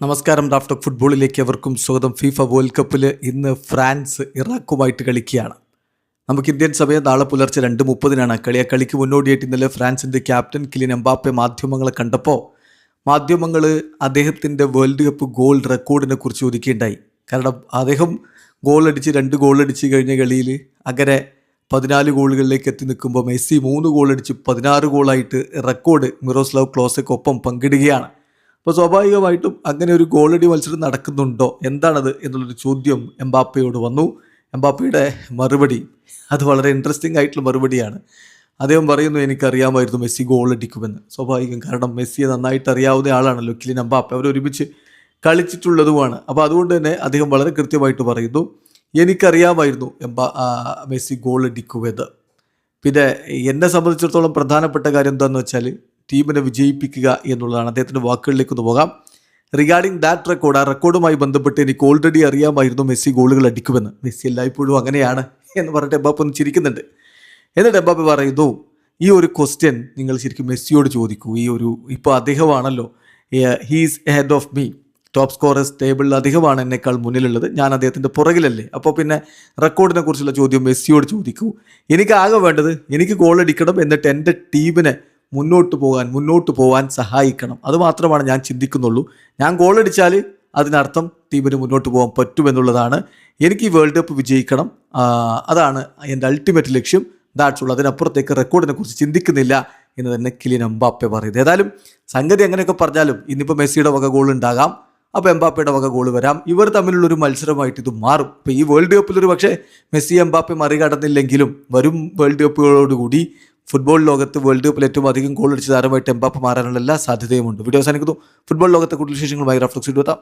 നമസ്കാരം. Raf talk ഫുട്ബോളിലേക്ക് അവർക്കും സ്വാഗതം. ഫിഫ വേൾഡ് കപ്പിൽ ഇന്ന് ഫ്രാൻസ് ഇറാഖുമായിട്ട് കളിക്കുകയാണ്. നമുക്ക് ഇന്ത്യൻ സമയം നാളെ പുലർച്ചെ 2:30 കളി. ആ കളിക്ക് മുന്നോടിയായിട്ട് ഇന്നലെ ഫ്രാൻസിൻ്റെ ക്യാപ്റ്റൻ കിലിൻ എംബാപ്പെ മാധ്യമങ്ങളെ കണ്ടപ്പോൾ മാധ്യമങ്ങൾ അദ്ദേഹത്തിൻ്റെ വേൾഡ് കപ്പ് ഗോൾ റെക്കോർഡിനെ കുറിച്ച് ചോദിക്കുകയുണ്ടായി. കാരണം അദ്ദേഹം രണ്ട് ഗോളടിച്ച് കഴിഞ്ഞ കളിയിൽ അങ്ങനെ 14 ഗോളുകളിലേക്ക് എത്തി നിൽക്കുമ്പോൾ മെസ്സി 3 ഗോളടിച്ച് 16 ഗോളായിട്ട് റെക്കോർഡ് മിറോസ്ലാവ് ക്ലോസയ്ക്കൊപ്പം പങ്കിടുകയാണ്. അപ്പോൾ സ്വാഭാവികമായിട്ടും അങ്ങനെ ഒരു ഗോളടി മത്സരം നടക്കുന്നുണ്ടോ, എന്താണത് എന്നുള്ളൊരു ചോദ്യം എംബാപ്പയോട് വന്നു. എംബാപ്പയുടെ മറുപടി അത് വളരെ ഇൻട്രസ്റ്റിംഗ് ആയിട്ടുള്ള മറുപടിയാണ്. അദ്ദേഹം പറയുന്നു, എനിക്കറിയാമായിരുന്നു മെസ്സി ഗോളടിക്കുമെന്ന്. സ്വാഭാവികം, കാരണം മെസ്സിയെ നന്നായിട്ട് അറിയാവുന്ന ആളാണല്ലോ കിലിൻ എംബാപ്പെ. അവരൊരുമിച്ച് കളിച്ചിട്ടുള്ളതുമാണ്. അപ്പോൾ അതുകൊണ്ട് തന്നെ അദ്ദേഹം വളരെ കൃത്യമായിട്ട് പറയുന്നു, എനിക്കറിയാമായിരുന്നു മെസ്സി ഗോളടിക്കുമെന്ന്. പിന്നെ എന്നെ സംബന്ധിച്ചിടത്തോളം പ്രധാനപ്പെട്ട കാര്യം എന്താണെന്ന് വെച്ചാൽ ടീമിനെ വിജയിപ്പിക്കുക എന്നുള്ളതാണ്. അദ്ദേഹത്തിൻ്റെ വാക്കുകളിലേക്ക് ഒന്ന് പോകാം. റിഗാർഡിങ് ദാറ്റ് റെക്കോർഡ്, ആ റെക്കോർഡുമായി ബന്ധപ്പെട്ട് എനിക്ക് ഓൾറെഡി അറിയാമായിരുന്നു മെസ്സി ഗോളുകൾ അടിക്കുമെന്ന്. മെസ്സി എല്ലായ്പ്പോഴും അങ്ങനെയാണ് എന്ന് പറഞ്ഞിട്ട് എംബാപ്പെ ഒന്ന് ചിരിക്കുന്നുണ്ട്. എന്നിട്ട് എംബാപ്പെ പറയുന്നു, ഈ ഒരു ക്വസ്റ്റ്യൻ നിങ്ങൾ ശരിക്കും മെസ്സിയോട് ചോദിക്കൂ. ഇപ്പോൾ അദ്ദേഹമാണല്ലോ he's head of me, top scorers ടേബിളിൽ അദ്ദേഹമാണ് എന്നേക്കാൾ മുന്നിലുള്ളത്, ഞാൻ അദ്ദേഹത്തിൻ്റെ പുറകിലല്ലേ. അപ്പോൾ പിന്നെ റെക്കോർഡിനെ കുറിച്ചുള്ള ചോദ്യം മെസ്സിയോട് ചോദിക്കൂ. എനിക്ക് ആകെ വേണ്ടത് എനിക്ക് ഗോളടിക്കണം, എന്നിട്ട് എൻ്റെ ടീമിനെ മുന്നോട്ട് പോകാൻ സഹായിക്കണം. അതുമാത്രമാണ് ഞാൻ ചിന്തിക്കുന്നുള്ളൂ. ഞാൻ ഗോളടിച്ചാൽ അതിനർത്ഥം ടീമിന് മുന്നോട്ട് പോകാൻ പറ്റുമെന്നുള്ളതാണ്. എനിക്ക് ഈ വേൾഡ് കപ്പ് വിജയിക്കണം, അതാണ് എൻ്റെ അൾട്ടിമേറ്റ് ലക്ഷ്യം. ദാറ്റ്സുള്ള, അതിനപ്പുറത്തേക്ക് റെക്കോർഡിനെ കുറിച്ച് ചിന്തിക്കുന്നില്ല എന്ന് തന്നെ കിലിൻ എംബാപ്പെ പറയുന്നത്. ഏതായാലും സംഗതി അങ്ങനെയൊക്കെ പറഞ്ഞാലും ഇന്നിപ്പോൾ മെസ്സിയുടെ വക ഗോൾ ഉണ്ടാകാം, അപ്പോൾ എംബാപ്പയുടെ വക ഗോൾ വരാം. ഇവർ തമ്മിലുള്ളൊരു മത്സരമായിട്ട് ഇത് മാറും. ഇപ്പോൾ ഈ വേൾഡ് കപ്പിലൊരു പക്ഷേ മെസ്സി എംബാപ്പെ മറികടന്നില്ലെങ്കിലും വരും വേൾഡ് കപ്പുകളോടുകൂടി ഫുട്ബോൾ ലോകത്ത് വേൾഡ് കപ്പിൽ ഏറ്റവും അധികം ഗോൾ അടിച്ച താരമായിട്ട് എംബാപ്പെ മാറാനുള്ള എല്ലാ സാധ്യതയുമുണ്ട്. വീഡിയോ അവസാനിക്കുന്നു. ഫുട്ബോൾ ലോകത്തെ കൂടുതൽ വിശേഷങ്ങളുമായി റാഫ് ടോക്സ് എത്താം.